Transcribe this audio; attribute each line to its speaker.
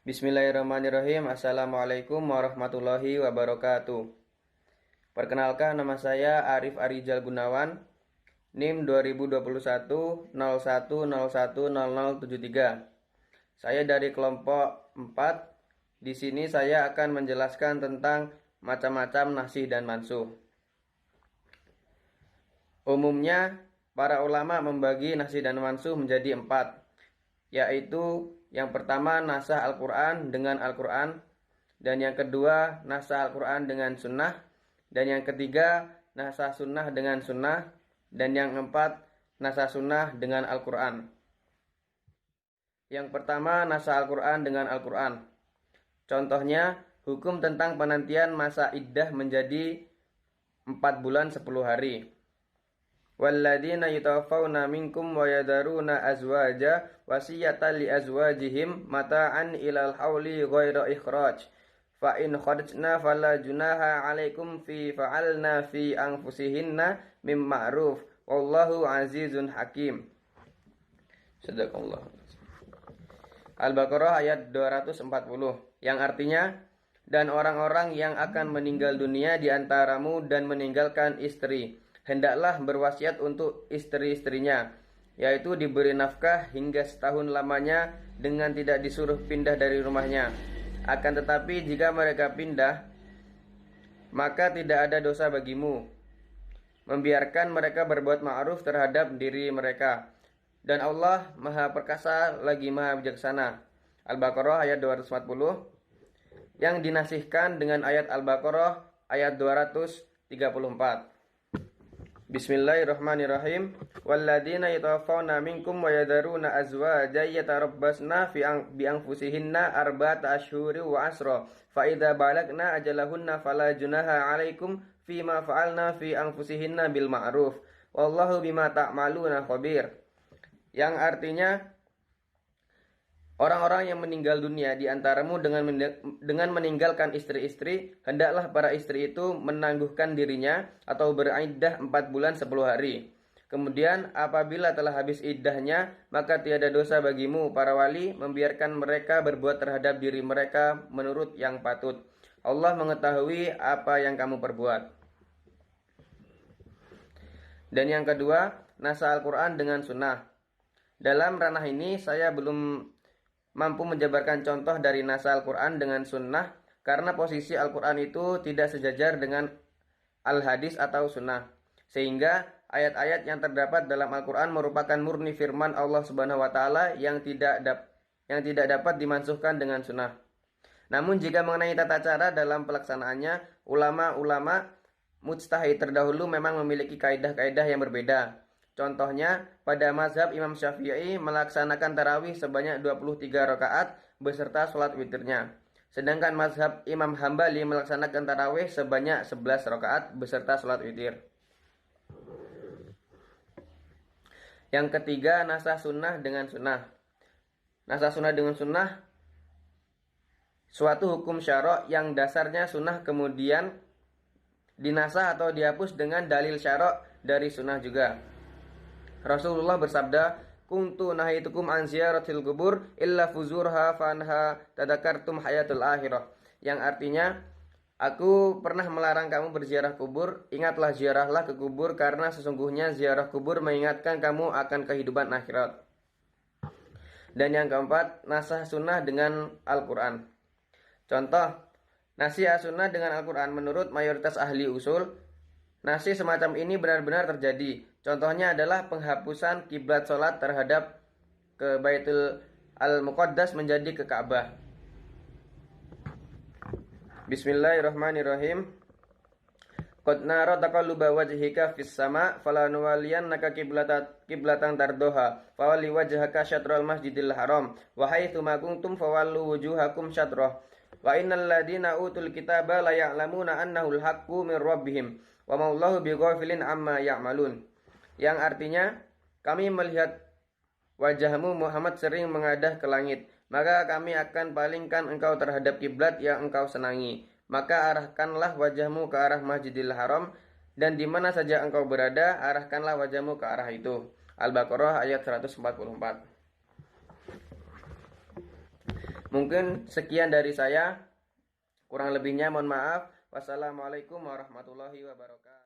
Speaker 1: Bismillahirrahmanirrahim. Assalamualaikum warahmatullahi wabarakatuh. Perkenalkan, nama saya Arif Arijal Gunawan, NIM 2021 01010073. Saya dari kelompok 4. Di sini saya akan menjelaskan tentang macam-macam nasih dan mansuh. Umumnya, para ulama membagi nasih dan mansuh menjadi 4, yaitu yang pertama nasah Al-Quran dengan Al-Quran, dan yang kedua nasah Al-Quran dengan sunnah, dan yang ketiga nasah sunnah dengan sunnah, dan yang keempat nasah sunnah dengan Al-Quran. Yang pertama nasah Al-Quran dengan Al-Quran. Contohnya, hukum tentang penantian masa iddah menjadi 4 bulan 10 hari. Walladzina yatawaffawna minkum wa yadaruna azwaja wasiyatan li azwajihim mata'an ilal hauli ghaira ikhraj. Fa in kharajna fala junaha 'alaikum fi fa'alna fi anfusihinna mim ma'ruf wallahu azizun hakim. Sadaqallah. Al-Baqarah ayat 240, yang artinya, dan orang-orang yang akan meninggal dunia di antaramu dan meninggalkan istri, hendaklah berwasiat untuk istri-istrinya, yaitu diberi nafkah hingga setahun lamanya dengan tidak disuruh pindah dari rumahnya. Akan tetapi jika mereka pindah, maka tidak ada dosa bagimu, membiarkan mereka berbuat ma'ruf terhadap diri mereka. Dan Allah Maha Perkasa lagi Maha Bijaksana. Al-Baqarah ayat 240, yang dinasihkan dengan ayat Al-Baqarah ayat 234. Bismillahirrahmanirrahim. Walladzina yatawaffawna minkum wa yadaruna azwajan yatarabbasna bi anfusihinna arba'ata ashhurin wa asra. Fa idza balagna ajalahunna fala junaha 'alaikum fima fa'alna fi anfusihinna bil ma'ruf. Wallahu bima ta'maluna khabir. Yang artinya, orang-orang yang meninggal dunia di antaramu dengan meninggalkan istri-istri, hendaklah para istri itu menangguhkan dirinya atau beriddah 4 bulan 10 hari. Kemudian apabila telah habis iddahnya, maka tiada dosa bagimu para wali membiarkan mereka berbuat terhadap diri mereka menurut yang patut. Allah mengetahui apa yang kamu perbuat. Dan yang kedua, nasah Al-Quran dengan sunnah. Dalam ranah ini saya belum mampu menjabarkan contoh dari nasah Al-Quran dengan sunnah, karena posisi Al-Quran itu tidak sejajar dengan Al-Hadis atau sunnah, sehingga ayat-ayat yang terdapat dalam Al-Quran merupakan murni firman Allah Subhanahu wa Ta'ala yang tidak dapat dimansuhkan dengan sunnah. Namun jika mengenai tata cara dalam pelaksanaannya, ulama-ulama mujtahid terdahulu memang memiliki kaidah-kaidah yang berbeda. Contohnya, pada mazhab Imam Syafi'i melaksanakan tarawih sebanyak 23 rakaat beserta sholat witirnya. Sedangkan mazhab Imam Hambali melaksanakan tarawih sebanyak 11 rakaat beserta sholat witir. Yang ketiga, nasah sunnah dengan sunnah. Nasah sunnah dengan sunnah, suatu hukum syara' yang dasarnya sunnah kemudian dinasah atau dihapus dengan dalil syara' dari sunnah juga. Rasulullah bersabda, "Kuntu nahaitukum an ziyaratil kubur illa fuzurha fanha tadakartum hayatul akhirah." Yang artinya, aku pernah melarang kamu berziarah kubur, ingatlah ziarahlah ke kubur karena sesungguhnya ziarah kubur mengingatkan kamu akan kehidupan akhirat. Dan yang keempat, nasah sunnah dengan Al-Quran. Contoh, nasih sunnah dengan Al-Quran menurut mayoritas ahli usul, nasih semacam ini benar-benar terjadi. Contohnya adalah penghapusan kiblat sholat terhadap ke Baitul Al-Muqaddas menjadi ke Ka'bah. Bismillahirrahmanirrahim. Qad nara taqalluba wajhika fis sama' falanuwalliyannaka qiblatan tardoha fawalli wajhaka syatral masjidil haram wa haitsu ma kuntum fawallu wujuhakum syatrah. Wa innal ladina utul kitaba la ya'lamuna annahu al-haqqu min rabbihim wa ma Allahu bighafilin amma ya'malun. Yang artinya, kami melihat wajahmu Muhammad sering mengadah ke langit, maka kami akan palingkan engkau terhadap kiblat yang engkau senangi. Maka arahkanlah wajahmu ke arah Masjidil Haram, dan di mana saja engkau berada, arahkanlah wajahmu ke arah itu. Al-Baqarah ayat 144. Mungkin sekian dari saya. Kurang lebihnya mohon maaf. Wassalamualaikum warahmatullahi wabarakatuh.